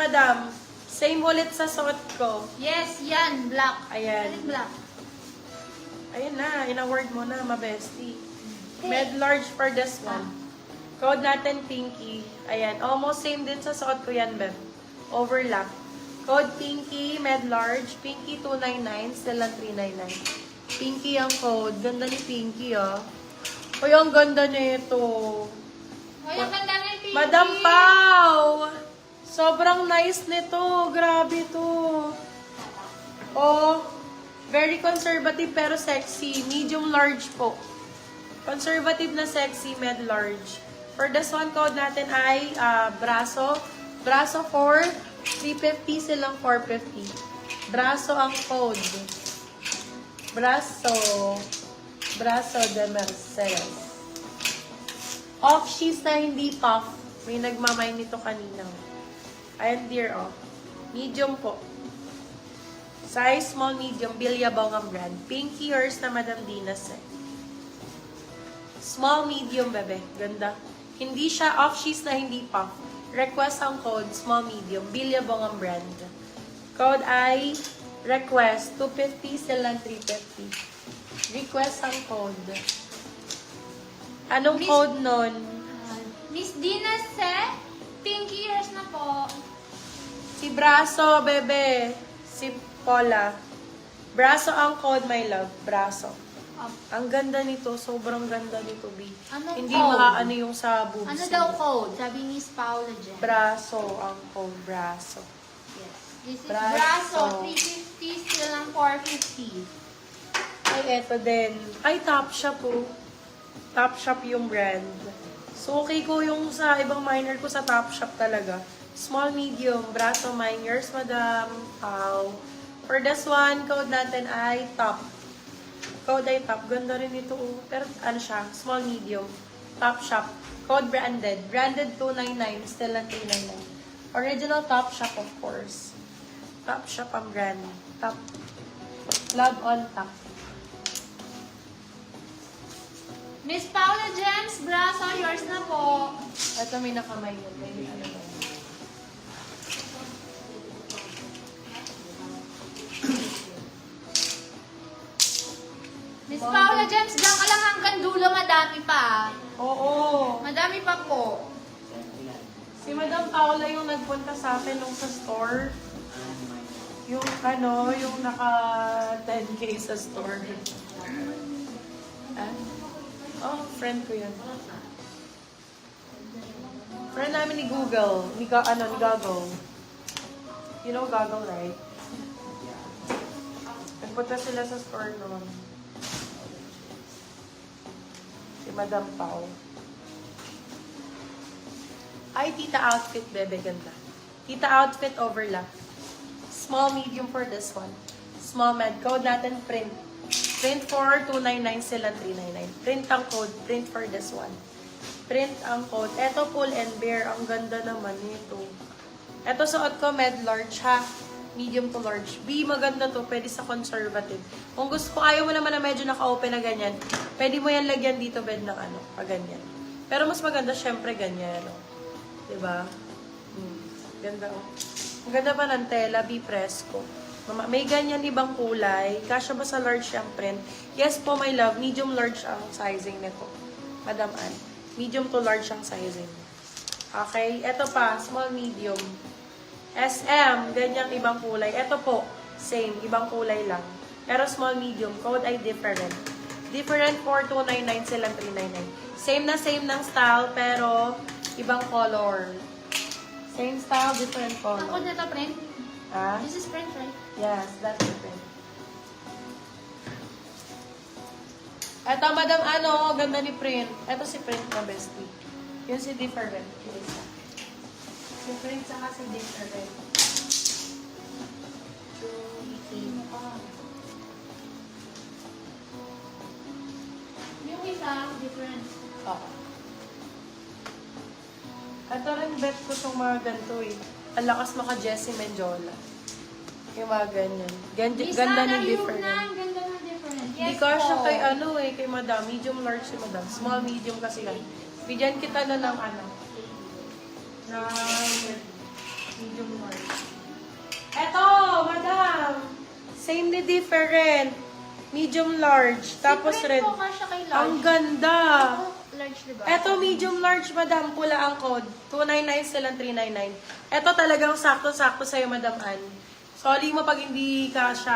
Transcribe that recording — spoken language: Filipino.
madam. Same ulit sa suot ko. Yes, yan. Black. Ayan. Ulit black. Ayun na, in-award mo na, ma-bestie. Med large for this one. Code natin, Pinky. Ayan, almost same din sa suot ko yan, Beb. Overlap. Code Pinky, med large. Pinky 299, still lang 399. Pinky ang code. Ganda ni Pinky, oh. Uy, ang ganda nito. Ay, ang ganda ni Pinky. Madam Pau! Sobrang nice nito. Grabe to. Oh, very conservative pero sexy. Medium large po. Conservative na sexy, med large. For this one, code natin ay braso. Braso 4, 350 silang 450. Braso ang code. Braso. Braso de Mercedes. Off-sheath na hindi puff. May nagmamay nito kanina. Ayan, dear, oh. Medium po. Size small, medium. Bilyabong ang brand. Pinky yours na Madam Dinas, eh. Small, medium, bebe. Ganda. Hindi siya off-sheath na hindi puff. Request ang code, small, medium. Bilyabong ang brand. Code ay request. 250 silang 350. Request ang code. Anong code nun? Miss Dina Se, Pinky years na po. Si Braso, bebe. Si Paula. Braso ang code, my love. Braso. Ang ganda nito. Sobrang ganda nito, B. Anong Hindi code? maano yung sa boobs. Ano daw code? Sabi ni Miss Paula dyan. Braso ang code. Braso. Yes. This is Braso. Braso. 350 still lang 450. Ay, eto din. Ay, Topshop po. Topshop yung brand. So, okay ko yung sa ibang minor ko sa Topshop talaga. Small, medium. Braso minors, Madam Pau. For this one, code natin ay top. Code ay top. Ganda rin ito. Pero ano siya? Small, medium. Topshop. Code branded. Branded 299. Still lang 399. Original Topshop, of course. Topshop ang brand. Top. Love on top. Miss Paula James, Braso, yours na po. Ito may nakamay yun. May ano ba yun? Miss Paula James, diyan ka lang hanggang dulo, madami pa. Oo. Madami pa po. Si Madam Paula yung nagpunta sa akin nung sa store. Yung ano, yung naka 10K sa store. Ah? Oh, friend ko yun. Friend namin ni Google. Ni Goggle. You know Goggle, right? Nagpunta sila sa store noon. Si Madam Pau. Ay, tita outfit, bebe. Ganda. Tita outfit overlap. Small, medium for this one. Small med. Code natin print. Print for 299 sila 399. Print ang code. Print for this one. Print ang code. Eto pull and bear. Ang ganda naman nito. Eto suot ko med large ha. Medium to large. B, maganda to. Pwede sa conservative. Kung gusto ko, ayaw mo naman na medyo naka-open na ganyan, pwede mo yan lagyan dito bed ng ano, pag ganyan. Pero mas maganda syempre ganyan, no? Diba? Ganda, oh. Ang ganda pa ng tela, B Fresco. May ganyan ibang kulay. Kasya ba sa large yung print? Yes po, my love. Medium large ang sizing nito. Madam Ann. Medium to large ang sizing. Okay? Ito pa, small, medium. SM, ganyang ibang kulay. Ito po, same. Ibang kulay lang. Pero small, medium. Code ay different. Different for 299 silang 399. Same ng style, pero ibang color. Same style, different Ang color. code na to, print? Ah? This is print, right? Yes, that's different. Eto, madam, ano, ganda ni Print. Eto si Print na bestie. Yun si different. Yung isa. Si Print saka si different. Yung isa, different. Oo. Ito rin bet ko itong mga ganito eh. Ang lakas maka-Jessie Menjola. Yung mga ganyan. Ganda ni different. Ganda ng different. Hindi ka siya kay ano eh, kay madam. Medium large si madam. Small, medium kasi yan. Bigyan kita na ng ano. Na Medium large. Eto, madam. Same ni different. Medium large. Tapos Si red. print po kasya kay large. Ang ganda. Large, diba? Eto, medium large, madam. Pula ang code. 299 silang 399. Eto talagang sakto-sakto sa'yo, madam Ann. Sorry mo pag hindi ka siya.